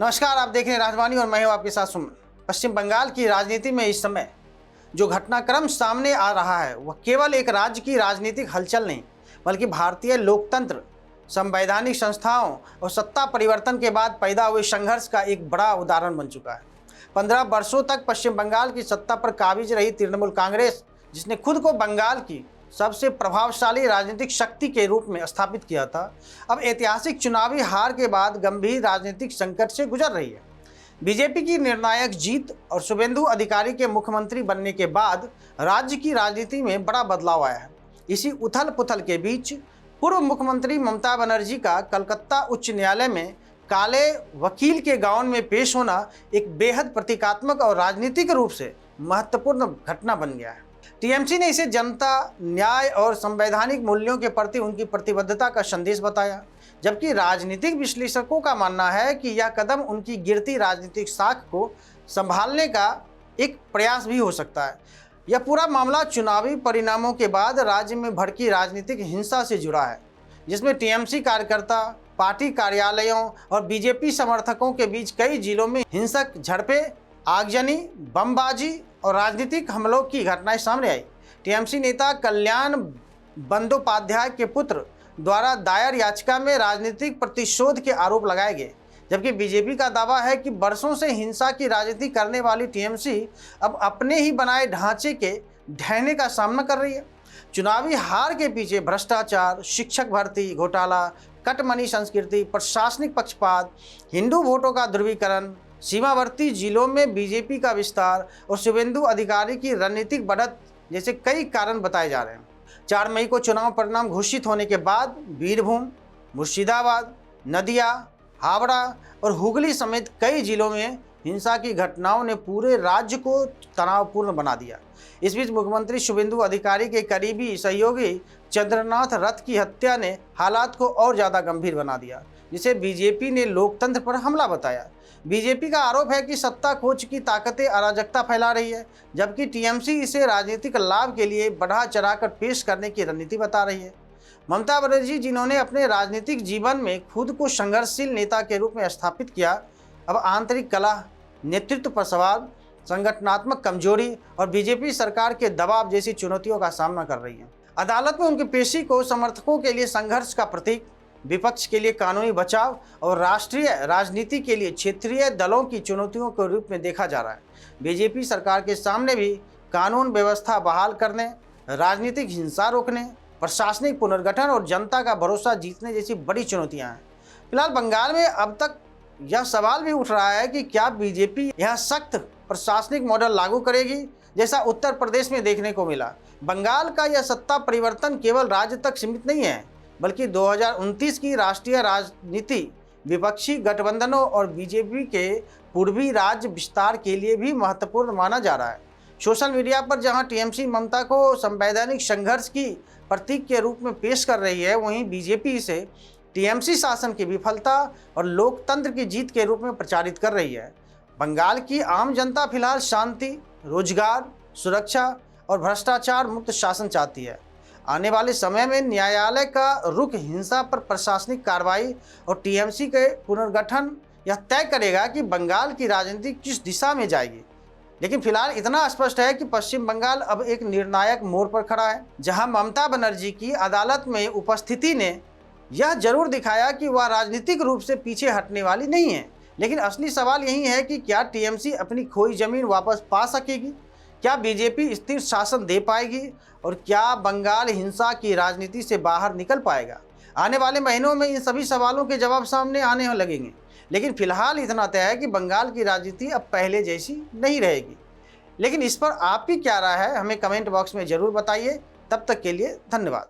नमस्कार, आप देख रहे हैं राजवानी और मैं हूं आपके साथ सुमन। पश्चिम बंगाल की राजनीति में इस समय जो घटनाक्रम सामने आ रहा है वह केवल एक राज्य की राजनीतिक हलचल नहीं बल्कि भारतीय लोकतंत्र, संवैधानिक संस्थाओं और सत्ता परिवर्तन के बाद पैदा हुए संघर्ष का एक बड़ा उदाहरण बन चुका है। 15 वर्षों तक पश्चिम बंगाल की सत्ता पर काबिज रही तृणमूल कांग्रेस, जिसने खुद को बंगाल की सबसे प्रभावशाली राजनीतिक शक्ति के रूप में स्थापित किया था, अब ऐतिहासिक चुनावी हार के बाद गंभीर राजनीतिक संकट से गुजर रही है। बीजेपी की निर्णायक जीत और शुभेंदु अधिकारी के मुख्यमंत्री बनने के बाद राज्य की राजनीति में बड़ा बदलाव आया है। इसी उथल पुथल के बीच पूर्व मुख्यमंत्री ममता बनर्जी का कलकत्ता उच्च न्यायालय में काले वकील के गाउन में पेश होना एक बेहद प्रतीकात्मक और राजनीतिक रूप से महत्वपूर्ण घटना बन गया है। टीएमसी ने इसे जनता, न्याय और संवैधानिक मूल्यों के प्रति उनकी प्रतिबद्धता का संदेश बताया, जबकि राजनीतिक विश्लेषकों का मानना है कि यह कदम उनकी गिरती राजनीतिक साख को संभालने का एक प्रयास भी हो सकता है। यह पूरा मामला चुनावी परिणामों के बाद राज्य में भड़की राजनीतिक हिंसा से जुड़ा है, जिसमें टीएमसी कार्यकर्ता, पार्टी कार्यालयों और बीजेपी समर्थकों के बीच कई जिलों में हिंसक झड़पें, आगजनी, बमबाजी और राजनीतिक हमलों की घटनाएं सामने आई। टीएमसी नेता कल्याण बंदोपाध्याय के पुत्र द्वारा दायर याचिका में राजनीतिक प्रतिशोध के आरोप लगाए गए, जबकि बीजेपी का दावा है कि वर्षों से हिंसा की राजनीति करने वाली टीएमसी अब अपने ही बनाए ढांचे के ढहने का सामना कर रही है। चुनावी हार के पीछे भ्रष्टाचार, शिक्षक भर्ती घोटाला, कटमनी संस्कृति, प्रशासनिक पक्षपात, हिंदू वोटों का ध्रुवीकरण, सीमावर्ती जिलों में बीजेपी का विस्तार और शुभेंदु अधिकारी की रणनीतिक बढ़त जैसे कई कारण बताए जा रहे हैं। 4 मई को चुनाव परिणाम घोषित होने के बाद बीरभूम, मुर्शिदाबाद, नदिया, हावड़ा और हुगली समेत कई जिलों में हिंसा की घटनाओं ने पूरे राज्य को तनावपूर्ण बना दिया। इस बीच मुख्यमंत्री शुभेंदु अधिकारी के करीबी सहयोगी चंद्रनाथ रथ की हत्या ने हालात को और ज़्यादा गंभीर बना दिया, जिसे बीजेपी ने लोकतंत्र पर हमला बताया। बीजेपी का आरोप है कि सत्ता खोज की ताकतें अराजकता फैला रही है, जबकि टीएमसी इसे राजनीतिक लाभ के लिए बढ़ा चढ़ाकर पेश करने की रणनीति बता रही है। ममता बनर्जी, जिन्होंने अपने राजनीतिक जीवन में खुद को संघर्षशील नेता के रूप में स्थापित किया, अब आंतरिक कलह, नेतृत्व पर सवाल, संगठनात्मक कमजोरी और बीजेपी सरकार के दबाव जैसी चुनौतियों का सामना कर रही है। अदालत में उनकी पेशी को समर्थकों के लिए संघर्ष का प्रतीक, विपक्ष के लिए कानूनी बचाव और राष्ट्रीय राजनीति के लिए क्षेत्रीय दलों की चुनौतियों के रूप में देखा जा रहा है। बीजेपी सरकार के सामने भी कानून व्यवस्था बहाल करने, राजनीतिक हिंसा रोकने, प्रशासनिक पुनर्गठन और जनता का भरोसा जीतने जैसी बड़ी चुनौतियां हैं। फिलहाल बंगाल में अब तक यह सवाल भी उठ रहा है कि क्या बीजेपी यह सख्त प्रशासनिक मॉडल लागू करेगी, जैसा उत्तर प्रदेश में देखने को मिला। बंगाल का यह सत्ता परिवर्तन केवल राज्य तक सीमित नहीं है, बल्कि 2029 की राष्ट्रीय राजनीति, विपक्षी गठबंधनों और बीजेपी के पूर्वी राज्य विस्तार के लिए भी महत्वपूर्ण माना जा रहा है। सोशल मीडिया पर जहां टीएमसी ममता को संवैधानिक संघर्ष की प्रतीक के रूप में पेश कर रही है, वहीं बीजेपी इसे टीएमसी शासन की विफलता और लोकतंत्र की जीत के रूप में प्रचारित कर रही है। बंगाल की आम जनता फिलहाल शांति, रोजगार, सुरक्षा और भ्रष्टाचार मुक्त शासन चाहती है। आने वाले समय में न्यायालय का रुख हिंसा पर प्रशासनिक कार्रवाई और टीएमसी के पुनर्गठन यह तय करेगा कि बंगाल की राजनीति किस दिशा में जाएगी। लेकिन फिलहाल इतना स्पष्ट है कि पश्चिम बंगाल अब एक निर्णायक मोड़ पर खड़ा है, जहां ममता बनर्जी की अदालत में उपस्थिति ने यह जरूर दिखाया कि वह राजनीतिक रूप से पीछे हटने वाली नहीं है। लेकिन असली सवाल यही है कि क्या टीएमसी अपनी खोई जमीन वापस पा सकेगी, क्या बीजेपी स्थिर शासन दे पाएगी और क्या बंगाल हिंसा की राजनीति से बाहर निकल पाएगा। आने वाले महीनों में इन सभी सवालों के जवाब सामने आने लगेंगे। लेकिन फिलहाल इतना तय है कि बंगाल की राजनीति अब पहले जैसी नहीं रहेगी। लेकिन इस पर आपकी क्या राय है, हमें कमेंट बॉक्स में ज़रूर बताइए। तब तक के लिए धन्यवाद।